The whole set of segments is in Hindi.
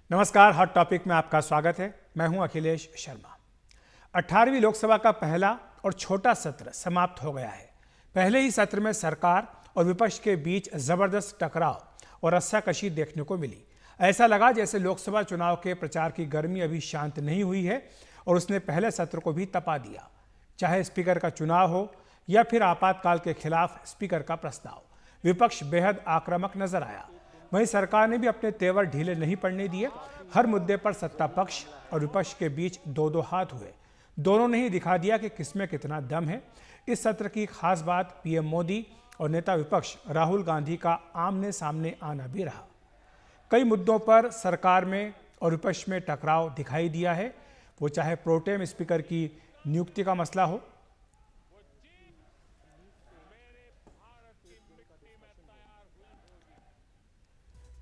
नमस्कार, हॉट टॉपिक में आपका स्वागत है। मैं हूं अखिलेश शर्मा। 18वीं लोकसभा का पहला और छोटा सत्र समाप्त हो गया है। पहले ही सत्र में सरकार और विपक्ष के बीच जबरदस्त टकराव और रस्साकशी देखने को मिली। ऐसा लगा जैसे लोकसभा चुनाव के प्रचार की गर्मी अभी शांत नहीं हुई है और उसने पहले सत्र को भी तपा दिया। चाहे स्पीकर का चुनाव हो या फिर आपातकाल के खिलाफ स्पीकर का प्रस्ताव, विपक्ष बेहद आक्रामक नजर आया। वहीं सरकार ने भी अपने तेवर ढीले नहीं पड़ने दिए। हर मुद्दे पर सत्ता पक्ष और विपक्ष के बीच दो दो हाथ हुए। दोनों ने ही दिखा दिया कि किसमें कितना दम है। इस सत्र की खास बात पीएम मोदी और नेता विपक्ष राहुल गांधी का आमने सामने आना भी रहा। कई मुद्दों पर सरकार में और विपक्ष में टकराव दिखाई दिया है, वो चाहे प्रोटेम स्पीकर की नियुक्ति का मसला हो,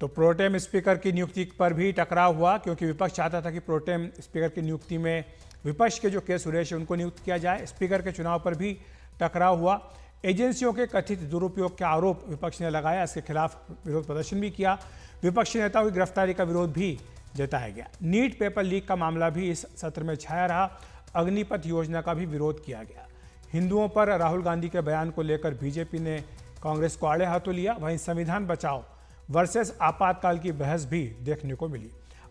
तो प्रोटेम स्पीकर की नियुक्ति पर भी टकराव हुआ, क्योंकि विपक्ष चाहता था कि प्रोटेम स्पीकर की नियुक्ति में विपक्ष के जो के सुरेश है उनको नियुक्त किया जाए। स्पीकर के चुनाव पर भी टकराव हुआ। एजेंसियों के कथित दुरुपयोग के आरोप विपक्ष ने लगाया, इसके खिलाफ विरोध प्रदर्शन भी किया। विपक्षी नेताओं की गिरफ्तारी का विरोध भी जताया गया। नीट पेपर लीक का मामला भी इस सत्र में छाया रहा। अग्निपथ योजना का भी विरोध किया गया। हिंदुओं पर राहुल गांधी के बयान को लेकर बीजेपी ने कांग्रेस को आड़े हाथों लिया। वहीं संविधान बचाओ वर्सेस आपातकाल की बहस भी देखने को मिली।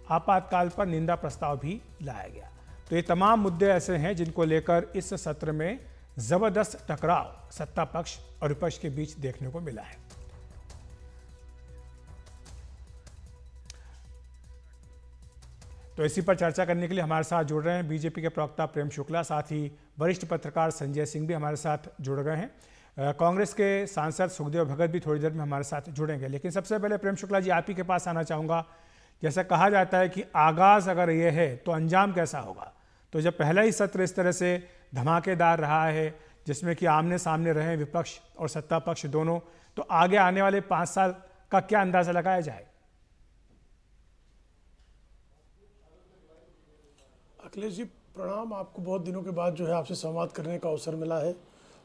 आपातकाल पर निंदा प्रस्ताव भी लाया गया। तो ये तमाम मुद्दे ऐसे हैं जिनको लेकर इस सत्र में जबरदस्त टकराव सत्ता पक्ष और विपक्ष के बीच देखने को मिला है। तो इसी पर चर्चा करने के लिए हमारे साथ जुड़ रहे हैं बीजेपी के प्रवक्ता प्रेम शुक्ला, साथ ही वरिष्ठ पत्रकार संजय सिंह भी हमारे साथ जुड़ गए हैं। कांग्रेस के सांसद सुखदेव भगत भी थोड़ी देर में हमारे साथ जुड़ेंगे। लेकिन सबसे पहले प्रेम शुक्ला जी, आप ही के पास आना चाहूँगा। जैसा कहा जाता है कि आगाज़ अगर ये है तो अंजाम कैसा होगा। तो जब पहला ही सत्र इस तरह से धमाकेदार रहा है, जिसमें कि आमने सामने रहे विपक्ष और सत्ता पक्ष दोनों, तो आगे आने वाले 5 साल का क्या अंदाज़ा लगाया जाए? अखिलेश जी प्रणाम। आपको बहुत दिनों के बाद जो है आपसे संवाद करने का अवसर मिला है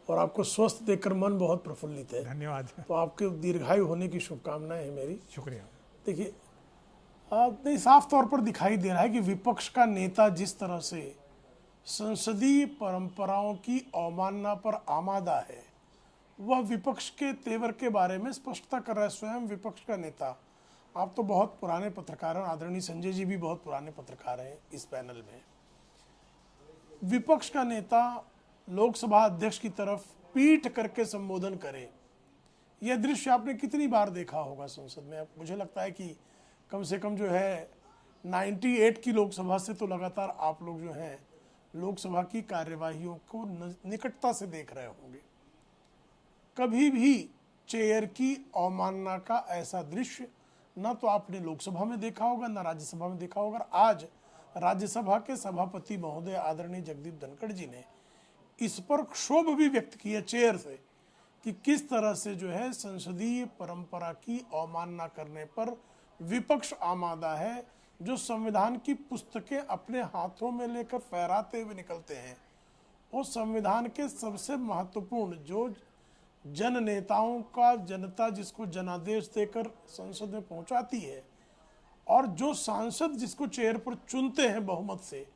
और आपको स्वस्थ देखकर मन बहुत प्रफुल्लित है। धन्यवाद। तो आपके दीर्घायु होने की शुभकामनाएं हैं मेरी। शुक्रिया। देखिए, नहीं, साफ तौर पर दिखाई दे रहा है कि विपक्ष का नेता जिस तरह से संसदीय परंपराओं की अवमानना पर आमादा है, वह विपक्ष के तेवर के बारे में स्पष्टता कर रहा है स्वयं विपक्ष का नेता। आप तो बहुत पुराने पत्रकार हैं, आदरणीय संजय जी भी बहुत पुराने पत्रकार हैं इस पैनल में। विपक्ष का नेता लोकसभा अध्यक्ष की तरफ पीठ करके संबोधन करे, यह दृश्य आपने कितनी बार देखा होगा संसद में। मुझे लगता है कि कम से कम जो है 98 की लोकसभा से तो लगातार आप लोग जो हैं लोकसभा की कार्यवाहियों को निकटता से देख रहे होंगे। कभी भी चेयर की अवमानना का ऐसा दृश्य न तो आपने लोकसभा में देखा होगा, न राज्यसभा में देखा होगा। आज राज्यसभा के सभापति महोदय आदरणीय जगदीप धनखड़ जी ने इस पर क्षोभ भी व्यक्त किया चेयर से कि किस तरह से जो है संसदीय परंपरा की अवमानना करने पर विपक्ष आमादा है। जो संविधान की पुस्तकें अपने हाथों में लेकर फहराते हुए निकलते हैं, वो संविधान के सबसे महत्वपूर्ण जो जन नेताओं का जनता जिसको जनादेश देकर संसद में पहुंचाती है और जो सांसद जिसको चेयर पर चुनते हैं बहुमत से,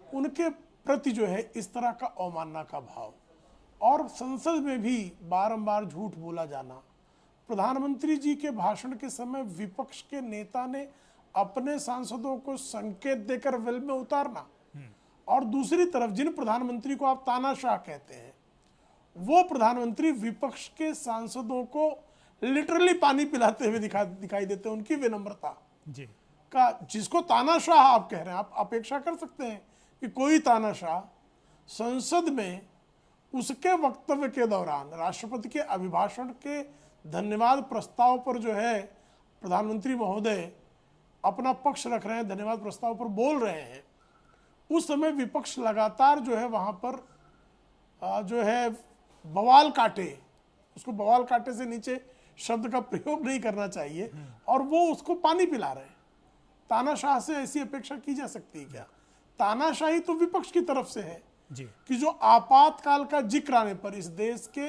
उनके प्रति जो है इस तरह का अवमानना का भाव और संसद में भी बारंबार झूठ बोला जाना। प्रधानमंत्री जी के भाषण के समय विपक्ष के नेता ने अपने सांसदों को संकेत देकर वेल में उतारना और दूसरी तरफ जिन प्रधानमंत्री को आप तानाशाह कहते हैं, वो प्रधानमंत्री विपक्ष के सांसदों को लिटरली पानी पिलाते हुए दिखाई देते हैं। उनकी विनम्रता जी का, जिसको तानाशाह आप कह रहे हैं, आप अपेक्षा कर सकते हैं कि कोई तानाशाह संसद में उसके वक्तव्य के दौरान राष्ट्रपति के अभिभाषण के धन्यवाद प्रस्ताव पर जो है प्रधानमंत्री महोदय अपना पक्ष रख रहे हैं, धन्यवाद प्रस्ताव पर बोल रहे हैं, उस समय विपक्ष लगातार जो है वहां पर जो है बवाल काटे, उसको बवाल काटे से नीचे शब्द का प्रयोग नहीं करना चाहिए, और वो उसको पानी पिला रहे हैं। तानाशाह से ऐसी अपेक्षा की जा सकती है क्या? तानाशाही तो विपक्ष की तरफ से है जी। कि जो आपातकाल का जिक्र आने पर इस देश के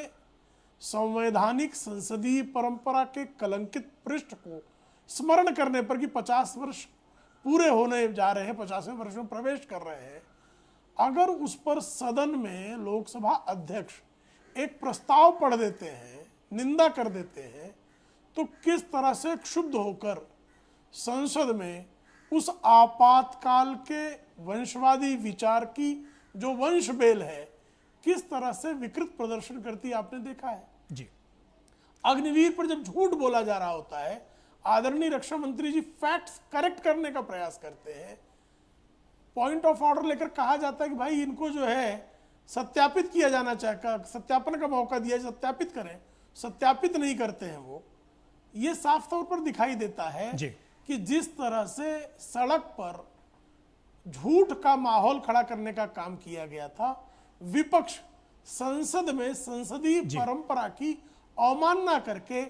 संवैधानिक संसदीय परंपरा के कलंकित पृष्ठ को स्मरण करने पर कि 50 वर्ष पूरे होने जा रहे हैं, 50वें वर्ष में प्रवेश कर रहे हैं, अगर उस पर सदन में लोकसभा अध्यक्ष एक प्रस्ताव पढ़ देते हैं, निंदा कर देते हैं, तो किस तरह से क्षुब्ध होकर संसद में उस आपातकाल के वंशवादी विचार की जो वंश बेल है, किस तरह से विकृत प्रदर्शन करती आपने देखा है। जी, अग्निवीर पर जब झूठ बोला जा रहा होता है, आदरणीय रक्षा मंत्री जी फैक्ट्स करेक्ट करने का प्रयास करते हैं, पॉइंट ऑफ ऑर्डर लेकर कहा जाता है कि भाई इनको जो है सत्यापित किया जाना चाहिए, सत्यापन का मौका दिया, सत्यापित करें, सत्यापित नहीं करते हैं वो। ये साफ तौर पर दिखाई देता है जी। कि जिस तरह से सड़क पर झूठ का माहौल खड़ा करने का काम किया गया था, विपक्ष संसद में संसदीय परंपरा की अवमानना करके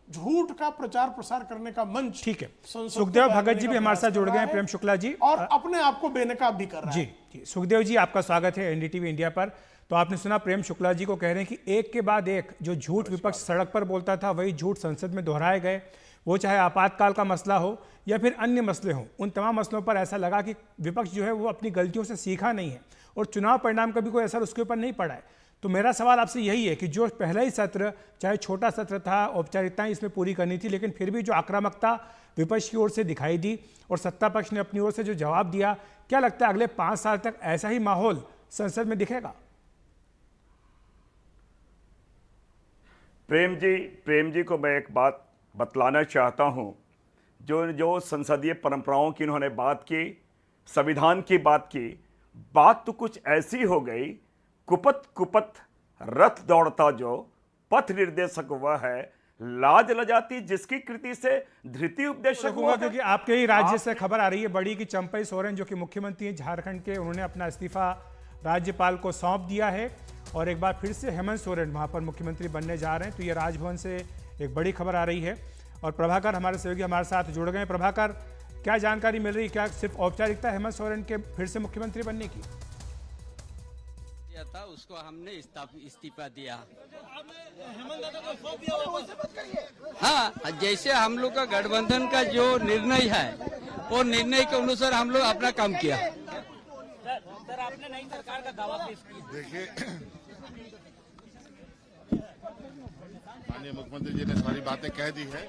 झूठ का प्रचार प्रसार करने का मंच, ठीक है। संसद सुखदेव को भगत जी बनाने भी का हमारे साथ प्रयास जुड़ कर गए रहा हैं, है प्रेम शुक्ला जी। और अपने आप को बेनकाब भी कर रहा जी है। जी, सुखदेव जी आपका स्वागत है एनडीटीवी इंडिया पर। तो आपने सुना प्रेम शुक्ला जी को कह रहे हैं कि एक के बाद एक जो झूठ विपक्ष सड़क पर बोलता था, वही झूठ संसद में दोहराए गए। वो चाहे आपातकाल का मसला हो या फिर अन्य मसले हों, उन तमाम मसलों पर ऐसा लगा कि विपक्ष जो है वो अपनी गलतियों से सीखा नहीं है और चुनाव परिणाम का भी कोई असर उसके ऊपर नहीं पड़ा है। तो मेरा सवाल आपसे यही है कि जो पहला ही सत्र, चाहे छोटा सत्र था, औपचारिकताएं इसमें पूरी करनी थी, लेकिन फिर भी जो आक्रामकता विपक्ष की ओर से दिखाई दी और सत्ता पक्ष ने अपनी ओर से जो जवाब दिया, क्या लगता है अगले 5 साल तक ऐसा ही माहौल संसद में दिखेगा? प्रेम जी को मैं एक बात बतलाना चाहता हूं। जो संसदीय परंपराओं की इन्होंने बात की, संविधान की बात तो कुछ ऐसी हो गई, कुपत रथ दौड़ता जो पथ निर्देशक वह है, लाज लजाती जिसकी कृति से धृति उपदेशक हुआ। क्योंकि आपके ही राज्य से खबर आ रही है बड़ी कि चंपई सोरेन जो कि मुख्यमंत्री हैं झारखंड के, उन्होंने अपना इस्तीफा राज्यपाल को सौंप दिया है और एक बार फिर से हेमंत सोरेन वहां पर मुख्यमंत्री बनने जा रहे हैं। तो ये राजभवन से एक बड़ी खबर आ रही है और प्रभाकर हमारे सहयोगी हमारे साथ जुड़ गए। प्रभाकर, क्या जानकारी मिल रही है? क्या सिर्फ औपचारिकता हेमंत सोरेन के फिर से मुख्यमंत्री बनने की था, उसको हमने इस्तीफा दिया। हाँ, जैसे हम लोग का गठबंधन का जो निर्णय है, वो निर्णय के अनुसार हम लोग अपना काम किया। सर, आपने नई सरकार का दावा पेश किया। देखिए, माननीय मुख्यमंत्री जी ने सारी बातें कह दी है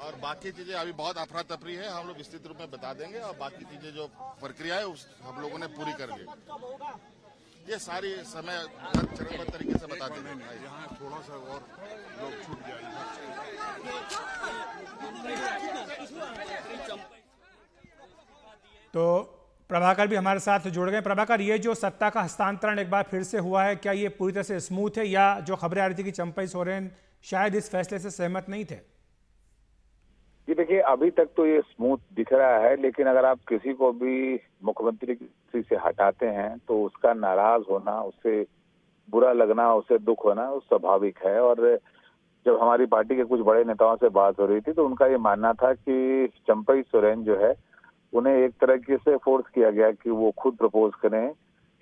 और बाकी चीजें अभी बहुत अफरा तफरी है, हम लोग विस्तृत रूप में बता देंगे और बाकी चीजें जो प्रक्रिया है हम लोगों ने पूरी कर ली। ये सारी समय चरणबद्ध तरीके से बता देंगे। यहाँ थोड़ा सा और लोग छूट जाएंगे। तो प्रभाकर भी हमारे साथ जुड़ गए। प्रभाकर, ये जो सत्ता का हस्तांतरण एक बार फिर से हुआ है, क्या ये पूरी तरह से स्मूथ है या जो खबरें आ रही थी कि चंपई सोरेन शायद इस फैसले से सहमत नहीं थे? जी देखिए, अभी तक तो ये स्मूथ दिख रहा है, लेकिन अगर आप किसी को भी मुख्यमंत्री की कुर्सी से हटाते हैं तो उसका नाराज होना, उससे बुरा लगना, उससे दुख होना स्वाभाविक है। और जब हमारी पार्टी के कुछ बड़े नेताओं से बात हो रही थी तो उनका ये मानना था कि चंपई सोरेन जो है, उन्हें एक तरीके से फोर्स किया गया कि वो खुद प्रपोज करें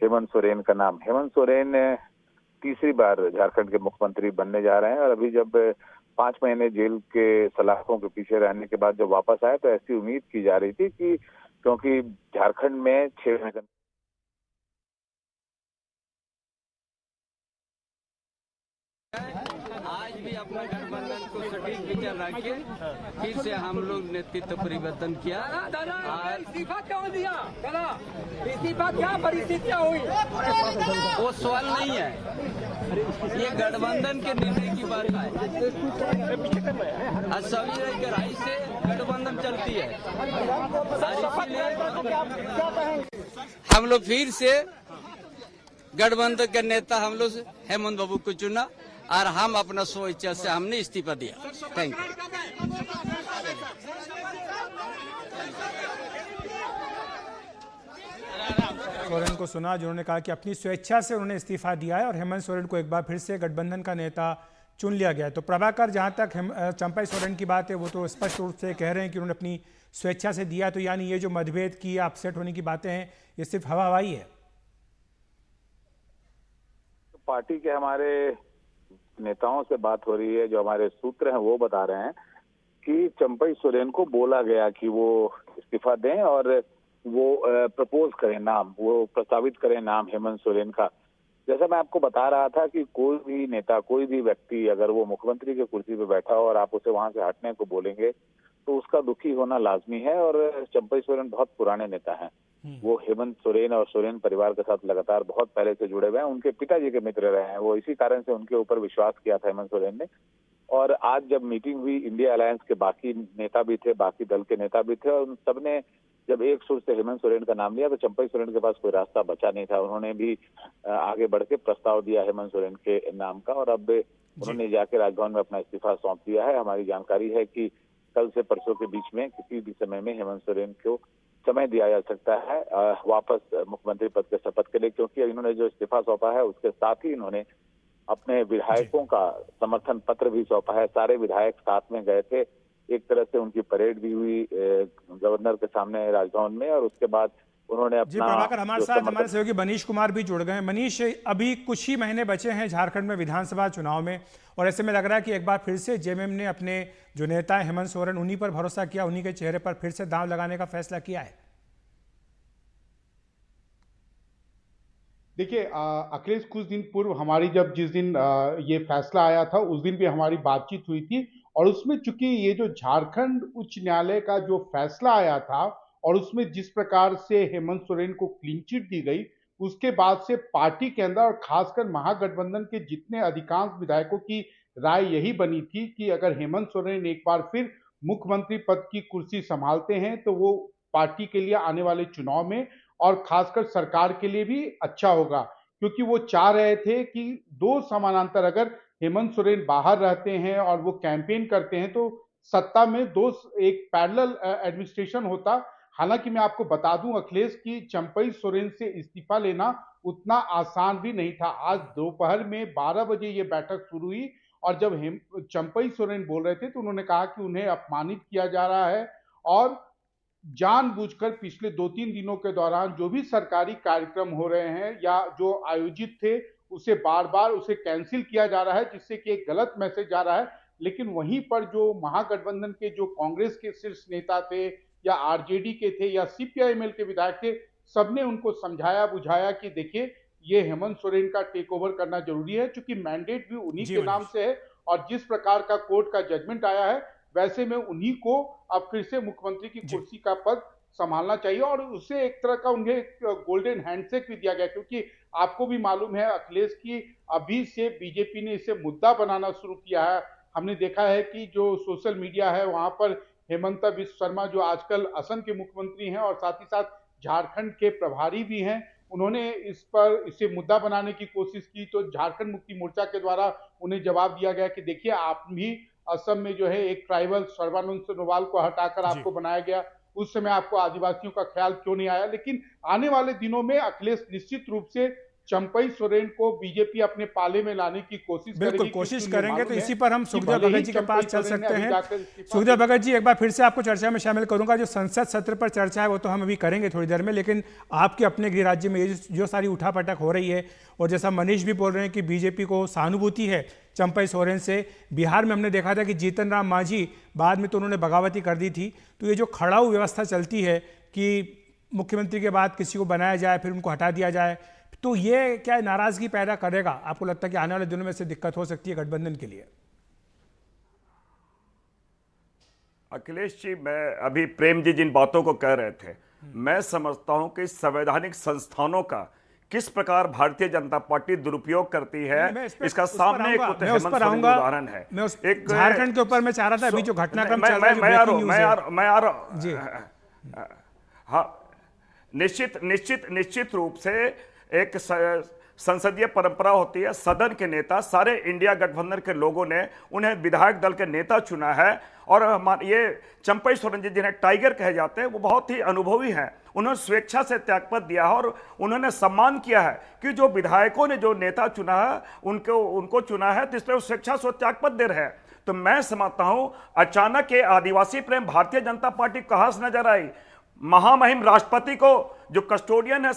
हेमंत सोरेन का नाम। हेमंत सोरेन तीसरी बार झारखंड के मुख्यमंत्री बनने जा रहे हैं और अभी जब 5 महीने जेल के सलाखों के पीछे रहने के बाद जब वापस आए तो ऐसी उम्मीद की जा रही थी कि क्योंकि झारखंड में 6 महीने आज भी अपना गठबंधन को सटीक विचार रखे, फिर से हम लोग नेतृत्व परिवर्तन किया। इस्तीफा क्यों दिया? इस्तीफा क्या परिस्थितियां हुई? वो सवाल नहीं है, ये गठबंधन के निर्णय की बात है। आज सभी गहराई से गठबंधन चलती है और इसीलिए हम लोग फिर से गठबंधन के नेता हम लोग हेमंत बाबू को चुना और हम अपना स्व इच्छा से हमने इस्तीफा दिया। Thank you. सोरेन को सुना, जिन्होंने कहा कि अपनी स्वेच्छा से उन्होंने इस्तीफा दिया है और हेमंत सोरेन को एक बार फिर से गठबंधन का नेता चुन लिया गया है। तो प्रभाकर, जहां तक चंपई सोरेन की बात है, वो तो स्पष्ट रूप से कह रहे हैं कि उन्होंने अपनी स्वेच्छा से दिया। तो यानी ये जो मतभेद की या अपसेट होने की बातें हैं, ये सिर्फ हवा हवाई है। पार्टी के हमारे नेताओं से बात हो रही है, जो हमारे सूत्र हैं वो बता रहे हैं कि चंपई सोरेन को बोला गया कि वो इस्तीफा दें और वो प्रपोज करें नाम, वो प्रस्तावित करें नाम हेमंत सोरेन का। जैसा मैं आपको बता रहा था कि कोई भी नेता, कोई भी व्यक्ति अगर वो मुख्यमंत्री की कुर्सी पे बैठा हो और आप उसे वहां से हटने को बोलेंगे तो उसका दुखी होना लाजमी है। और चंपई सोरेन बहुत पुराने नेता हैं, वो हेमंत सोरेन और सोरेन परिवार के साथ लगातार बहुत पहले से जुड़े हुए हैं, उनके पिताजी के मित्र रहे हैं, वो इसी कारण से उनके ऊपर विश्वास किया था हेमंत सोरेन ने। और आज जब मीटिंग हुई, इंडिया अलायंस के बाकी नेता भी थे, बाकी दल के नेता भी थे, और उन सबने जब एक सुर से हेमंत सोरेन का नाम लिया तो चंपई सोरेन के पास कोई रास्ता बचा नहीं था। उन्होंने भी आगे बढ़ के प्रस्ताव दिया हेमंत सोरेन के नाम का, और अब उन्होंने जाके राजभवन में अपना इस्तीफा सौंप दिया है। हमारी जानकारी है कि कल से परसों के बीच में किसी भी समय में हेमंत सोरेन को समय दिया जा सकता है वापस मुख्यमंत्री पद के शपथ के लिए, क्योंकि इन्होंने जो इस्तीफा सौंपा है उसके साथ ही इन्होंने अपने विधायकों का समर्थन पत्र भी सौंपा है। सारे विधायक साथ में गए थे, एक तरह से उनकी परेड भी हुई गवर्नर के सामने राजभवन में, और उसके बाद उन्होंने जी अपना प्रभाकर, हमारे साथ हमारे सहयोगी मनीष कुमार भी जुड़ गए हैं। मनीष, अभी कुछ ही महीने बचे हैं झारखंड में विधानसभा चुनाव में, और ऐसे में लग रहा है कि एक बार फिर से जेएमएम ने अपने जो नेता है हेमंत सोरेन, उन्हीं पर भरोसा किया, उन्हीं के चेहरे पर फिर से दांव लगाने का फैसला किया है। देखिए अखिलेश, कुछ दिन पूर्व हमारी जिस दिन ये फैसला आया था उस दिन भी हमारी बातचीत हुई थी, और उसमें चूंकि ये जो झारखंड उच्च न्यायालय का जो फैसला आया था और उसमें जिस प्रकार से हेमंत सोरेन को क्लीन चिट दी गई, उसके बाद से पार्टी के अंदर और खासकर महागठबंधन के जितने अधिकांश विधायकों की राय यही बनी थी कि अगर हेमंत सोरेन एक बार फिर मुख्यमंत्री पद की कुर्सी संभालते हैं तो वो पार्टी के लिए आने वाले चुनाव में और खासकर सरकार के लिए भी अच्छा होगा, क्योंकि वो चाह रहे थे कि दो समानांतर, अगर हेमंत सोरेन बाहर रहते हैं और वो कैंपेन करते हैं तो सत्ता में दो एक पैरेलल एडमिनिस्ट्रेशन होता। हालांकि मैं आपको बता दूं अखिलेश कि चंपई सोरेन से इस्तीफा लेना उतना आसान भी नहीं था। आज दोपहर में 12 बजे ये बैठक शुरू हुई, और जब चंपई सोरेन बोल रहे थे तो उन्होंने कहा कि उन्हें अपमानित किया जा रहा है, और जानबूझकर पिछले 2-3 दिनों के दौरान जो भी सरकारी कार्यक्रम हो रहे हैं या जो आयोजित थे उसे बार बार उसे कैंसिल किया जा रहा है, जिससे कि एक गलत मैसेज जा रहा है। लेकिन वहीं पर जो महागठबंधन के जो कांग्रेस के शीर्ष नेता थे या आरजेडी के थे या सीपीआईएमएल के विधायक थे, सबने उनको समझाया बुझाया कि देखिए ये हेमंत सोरेन का टेक ओवर करना जरूरी है, क्योंकि मैंडेट भी उन्हीं के नाम से है, और जिस प्रकार का कोर्ट का जजमेंट आया है वैसे में उन्हीं को अब फिर से मुख्यमंत्री की कुर्सी का पद संभालना चाहिए। और उससे एक तरह का उन्हें गोल्डन हैंडशेक भी दिया गया, क्योंकि आपको भी मालूम है अखिलेश की अभी से बीजेपी ने इसे मुद्दा बनाना शुरू किया है। हमने देखा है कि जो सोशल मीडिया है वहां पर हेमंता बिस्वा शर्मा, जो आजकल असम के मुख्यमंत्री हैं और साथ ही साथ झारखंड के प्रभारी भी हैं, उन्होंने इसे मुद्दा बनाने की कोशिश की, तो झारखंड मुक्ति मोर्चा के द्वारा उन्हें जवाब दिया गया कि देखिए आप भी असम में जो है एक ट्राइबल सर्बानंद सोनोवाल को हटाकर आपको बनाया गया, उस समय आपको आदिवासियों का ख्याल क्यों नहीं आया। लेकिन आने वाले दिनों में अखिलेश निश्चित रूप से चंपई सोरेन को बीजेपी अपने पाले में लाने की कोशिश करेगी। बिल्कुल कोशिश करेंगे, तो इसी पर हम सुखदेव भगत जी के पास चल सकते हैं। सुखदेव भगत जी, एक बार फिर से आपको चर्चा में शामिल करूंगा। जो संसद सत्र पर चर्चा है वो तो हम अभी करेंगे थोड़ी देर में, लेकिन आपके अपने गृह राज्य में ये जो सारी उठापटक हो रही है, और जैसा मनीष भी बोल रहे हैं कि बीजेपी को सहानुभूति है चंपई सोरेन से। बिहार में हमने देखा था कि जीतन राम मांझी बाद में तो उन्होंने बगावती कर दी थी। तो ये जो खड़ाऊ व्यवस्था चलती है कि मुख्यमंत्री के बाद किसी को बनाया जाए फिर उनको हटा दिया जाए, तो ये क्या नाराजगी पैदा करेगा? आपको लगता है कि आने वाले दिनों में से दिक्कत हो सकती है गठबंधन के लिए? अखिलेश जी, मैं अभी प्रेम जी जिन बातों को कह रहे थे, मैं समझता हूं कि संवैधानिक संस्थानों का किस प्रकार भारतीय जनता पार्टी दुरुपयोग करती है, इसका सामने एक उदाहरण है। एक झारखंड के ऊपर मैं चाह रहा था, अभी जो घटनाक्रम चल रहा है, मैं आ रहा हाँ, निश्चित रूप से एक संसदीय परंपरा होती है। सदन के नेता, सारे इंडिया गठबंधन के लोगों ने उन्हें विधायक दल के नेता चुना है, और ये चंपई सोरेन जी जिन्हें टाइगर कहे जाते हैं वो बहुत ही अनुभवी हैं। उन्होंने स्वेच्छा से त्यागपत्र दिया है और उन्होंने सम्मान किया है कि जो विधायकों ने जो नेता चुना है उनको चुना है, तो इसलिए वो स्वेच्छा से त्यागपत्र दे रहे हैं। तो मैं समझता हूं अचानक ये आदिवासी प्रेम भारतीय जनता पार्टी कहां से नजर आई? महामहिम राष्ट्रपति को, जो कस्टोडियन है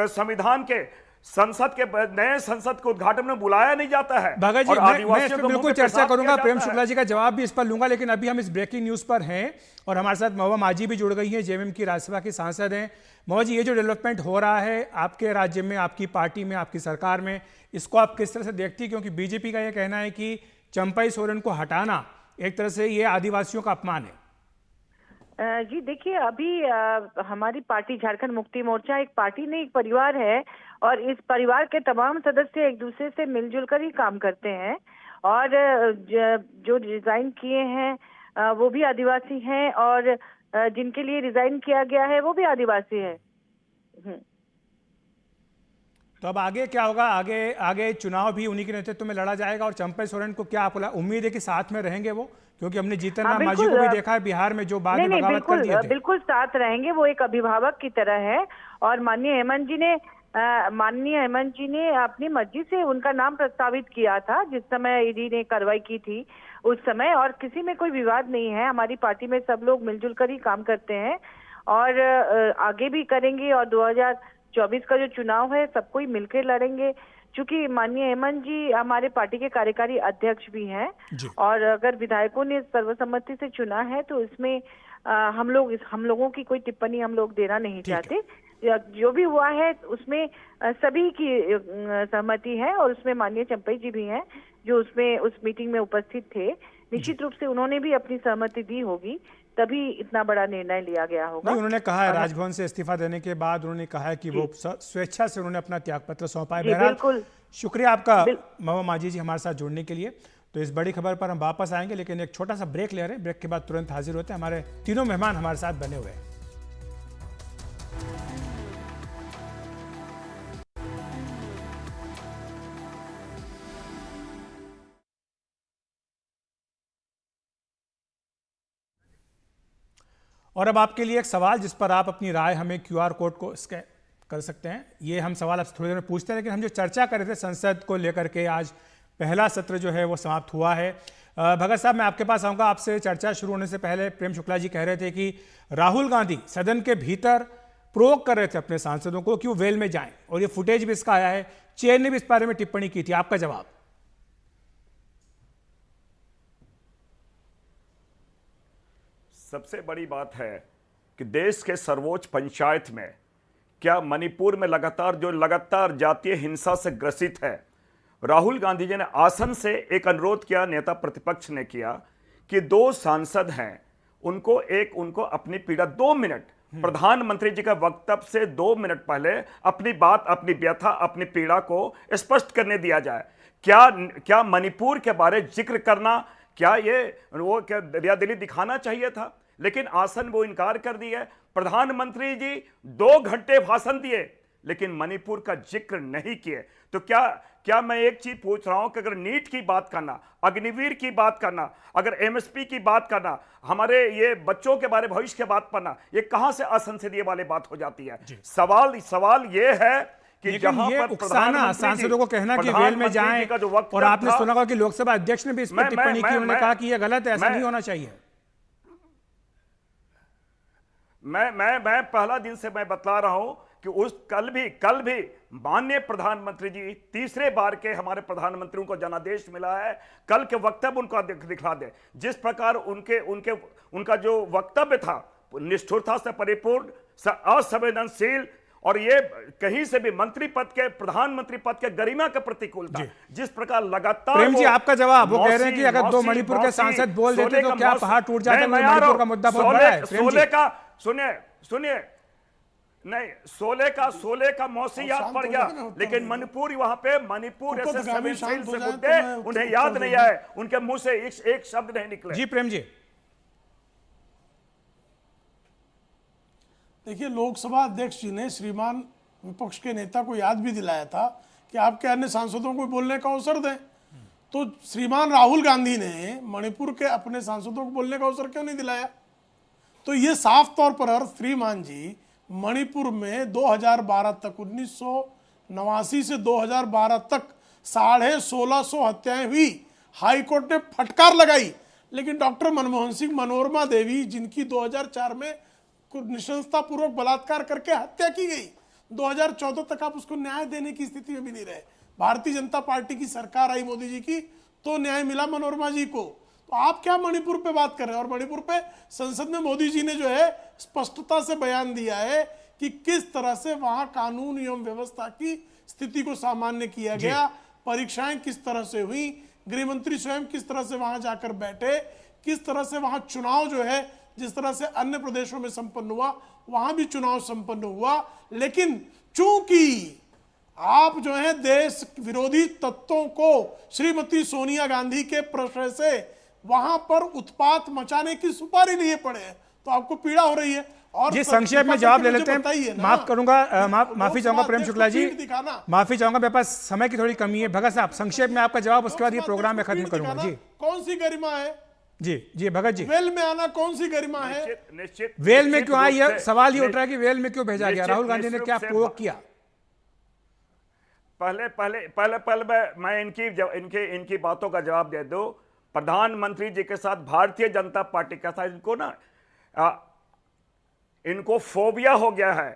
संविधान के, संसद के नए संसद के उद्घाटन में बुलाया नहीं जाता है। भगत जी, और मैं इस आदिवासियों पर को बिल्कुल मुंह पे चर्चा पेशाब करूंगा, किया प्रेम जाता है। शुक्ला जी का जवाब भी इस पर लूंगा, लेकिन अभी हम इस ब्रेकिंग न्यूज पर हैं और हमारे साथ महुआ माझी भी जुड़ गई हैं, जेएमएम की राज्यसभा की सांसद हैं। महुआ जी, ये जो डेवलपमेंट हो रहा है आपके राज्य में, आपकी पार्टी में, आपकी सरकार में, इसको आप किस तरह से देखती है? क्योंकि बीजेपी का ये कहना है कि चंपाई सोरेन को हटाना एक तरह से ये आदिवासियों का अपमान है। जी देखिए, अभी हमारी पार्टी झारखंड मुक्ति मोर्चा एक पार्टी नहीं, एक परिवार है और इस परिवार के तमाम सदस्य एक दूसरे से मिलजुल कर ही काम करते हैं। और जो रिजाइन किए हैं वो भी आदिवासी हैं और जिनके लिए रिजाइन किया गया है वो भी आदिवासी है। तो अब आगे क्या होगा? आगे चुनाव भी उन्हीं के नेतृत्व में लड़ा जाएगा और चंपाई सोरेन को क्या आपको उम्मीद है कि साथ में रहेंगे वो? क्योंकि हमने जीतन राम मांझी को भी देखा है बिहार में, जो बाद में बगावत कर दिए थे। बिल्कुल साथ रहेंगे, वो एक अभिभावक की तरह है। और माननीय हेमंत जी ने अपनी मर्जी से उनका नाम प्रस्तावित किया था जिस समय ईडी ने कार्रवाई की थी उस समय, और किसी में कोई विवाद नहीं है। हमारी पार्टी में सब लोग मिलजुल कर ही काम करते हैं और आगे भी करेंगे। और 2024 का जो चुनाव है सबको ही मिलकर लड़ेंगे, क्योंकि माननीय हेमंत जी हमारे पार्टी के कार्यकारी अध्यक्ष भी हैं और अगर विधायकों ने सर्वसम्मति से चुना है तो इसमें हम लोगों की कोई टिप्पणी हम लोग देना नहीं चाहते। जो भी हुआ है उसमें सभी की सहमति है और उसमें माननीय चंपाई जी भी हैं जो उसमें उस मीटिंग में उपस्थित थे। निश्चित रूप से उन्होंने भी अपनी सहमति दी होगी, तभी इतना बड़ा निर्णय लिया गया होगा। नहीं, उन्होंने कहा है राजभवन से इस्तीफा देने के बाद उन्होंने कहा है कि वो स्वेच्छा से उन्होंने अपना त्यागपत्र सौंपा है। बिल्कुल, शुक्रिया आपका महुआ माझी जी हमारे साथ जुड़ने के लिए। तो इस बड़ी खबर पर हम वापस आएंगे, लेकिन एक छोटा सा ब्रेक ले रहे हैं। ब्रेक के बाद तुरंत हाजिर होते हैं। हमारे तीनों मेहमान हमारे साथ बने हुए हैं। और अब आपके लिए एक सवाल जिस पर आप अपनी राय हमें क्यूआर कोड को स्कैन कर सकते हैं। ये हम सवाल आपसे थोड़ी देर में पूछते हैं, लेकिन हम जो चर्चा कर रहे थे संसद को लेकर के, आज पहला सत्र जो है वो समाप्त हुआ है। भगत साहब, मैं आपके पास आऊँगा। आपसे चर्चा शुरू होने से पहले प्रेम शुक्ला जी कह रहे थे कि राहुल गांधी सदन के भीतर प्रोवोक कर रहे थे अपने सांसदों को कि वो वेल में जाएं, और ये फुटेज भी इसका आया है। चेयर ने भी इस बारे में टिप्पणी की थी, आपका जवाब? सबसे बड़ी बात है कि देश के सर्वोच्च पंचायत में क्या मणिपुर में लगातार जातीय हिंसा से ग्रसित है, राहुल गांधी जी ने आसन से एक अनुरोध किया, नेता प्रतिपक्ष ने किया कि 2 सांसद हैं, उनको अपनी पीड़ा 2 मिनट प्रधानमंत्री जी का वक्तव्य से 2 मिनट पहले अपनी बात, अपनी व्यथा, अपनी पीड़ा को स्पष्ट करने दिया जाए। क्या मणिपुर के बारे जिक्र करना, क्या दरियादिली दिखाना चाहिए था? लेकिन आसन वो इनकार कर दिया। प्रधानमंत्री जी 2 घंटे भाषण दिए लेकिन मणिपुर का जिक्र नहीं किए। तो क्या मैं एक चीज पूछ रहा हूं कि अगर नीट की बात करना, अग्निवीर की बात करना, अगर एमएसपी की बात करना, हमारे ये बच्चों के बारे भविष्य की बात करना, ये कहां से असंसदीय वाली बात हो जाती है? सवाल ये है कि जहां पर उकसाना सांसदों को कहना कि वेल में जाएं, और आपने सुना होगा कि लोकसभा अध्यक्ष ने भी इस पर टिप्पणी की। उन्होंने कहा कि यह गलत है, ऐसा नहीं होना चाहिए। मैं पहला दिन से मैं बतला रहा हूं कि कल भी माननीय प्रधानमंत्री जी, तीसरे बार के हमारे प्रधानमंत्रियों को जनादेश मिला है, कल के वक्तव्य उनको दिखला दे। जिस प्रकार उनका जो वक्तव्य था निष्ठुरता से परिपूर्ण, असंवेदनशील, और ये कहीं से भी प्रधानमंत्री पद के गरिमा के प्रतिकूल था। जिस प्रकार लगातार प्रेम जी, आपका जवाब? वो कह रहे हैं कि अगर 2 मणिपुर के सांसद बोल देते तो क्या पहाड़ टूट जाता? मणिपुर का मुद्दा बहुत बड़ा है। सुनिए, नहीं, 16 का मौसी याद पड़ गया, लेकिन मणिपुर ऐसे संवेदनशील से मुद्दे उन्हें याद नहीं आए, उनके मुंह से एक शब्द नहीं निकले। जी प्रेम जी। देखिए, लोकसभा अध्यक्ष जी ने श्रीमान विपक्ष के नेता को याद भी दिलाया था कि आपके अन्य सांसदों को बोलने का अवसर दें। तो श्रीमान राहुल गांधी ने मणिपुर के अपने सांसदों को बोलने का अवसर क्यों नहीं दिलाया? तो ये साफ तौर पर श्रीमान जी मणिपुर में 2012 तक, 1989 से 2012 तक 1650 हत्याएं हुई। हाईकोर्ट ने फटकार लगाई, लेकिन डॉक्टर मनमोहन सिंह, मनोरमा देवी, जिनकी 2004 में निशंसतापूर्वक बलात्कार करके हत्या की गई, 2014 तक आप उसको न्याय देने की स्थिति में भी नहीं रहे। भारतीय जनता पार्टी की सरकार आई मोदी जी की तो न्याय मिला मनोरमा जी को। तो आप क्या मणिपुर पे बात कर रहे हैं? और मणिपुर पे संसद में मोदी जी ने जो है स्पष्टता से बयान दिया है कि किस तरह से वहां कानून एवं व्यवस्था की स्थिति को सामान्य किया गया, परीक्षाएं किस तरह से हुई, गृह मंत्री स्वयं किस तरह से वहां जाकर बैठे, किस तरह से वहां चुनाव जो है जिस तरह से अन्य प्रदेशों में संपन्न हुआ वहां भी चुनाव संपन्न हुआ। लेकिन चूंकि आप जो है देश विरोधी तत्वों को श्रीमती सोनिया गांधी के प्रश्न से वहां पर उत्पात मचाने की सुपारी लिए पड़े हैं तो आपको पीड़ा हो रही है। और जी संक्षेप में जवाब ले लेते हैं। माफ करूंगा, माफी चाहूंगा प्रेम शुक्ला जी, माफी चाहूंगा, मेरे पास समय की थोड़ी कमी है। भगत साहब संक्षेप में आपका जवाब, उसके बाद ये प्रोग्राम में खत्म करूंगा। जी कौन सी गरिमा है? जी भगत जी, वेल में आना कौन सी गरिमा है? निश्चित वेल में क्यों आया? ये सवाल ये उठ रहा है कि वेल में क्यों भेजा गया? राहुल गांधी ने क्या प्रोवोक किया? पहले मैं इनकी बातों का जवाब दे दूं। प्रधानमंत्री जी के साथ भारतीय जनता पार्टी के साथ इनको फोबिया हो गया है।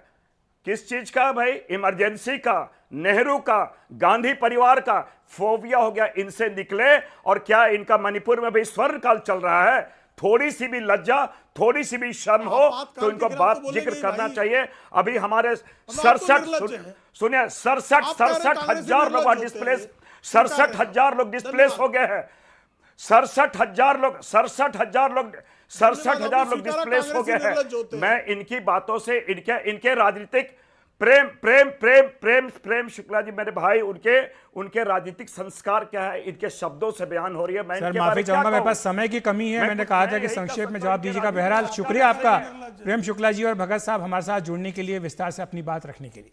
किस चीज का भाई? इमरजेंसी का, नेहरू का, गांधी परिवार का फोबिया हो गया। इनसे निकले। और क्या इनका मणिपुर में भी स्वर्ण काल चल रहा है? थोड़ी सी भी लज्जा, थोड़ी सी भी शर्म हो तो इनको बात जिक्र करना चाहिए। अभी हमारे 67 हजार लोग डिस्प्लेस, 67 हजार लोग डिस्प्लेस हो गए हैं। 67 हजार लोग डिस्प्लेस हो गए हैं। मैं इनकी बातों से इनके राजनीतिक प्रेम शुक्ला जी मेरे भाई, उनके राजनीतिक संस्कार क्या है इनके शब्दों से बयान हो रही है। मैं सर माफी चाहूंगा, मेरे पास समय की कमी है। मैंने कहा था कि संक्षेप में जवाब दीजिएगा। बहरहाल शुक्रिया आपका प्रेम शुक्ला जी और भगत साहब हमारे साथ जुड़ने के लिए, विस्तार से अपनी बात रखने के लिए।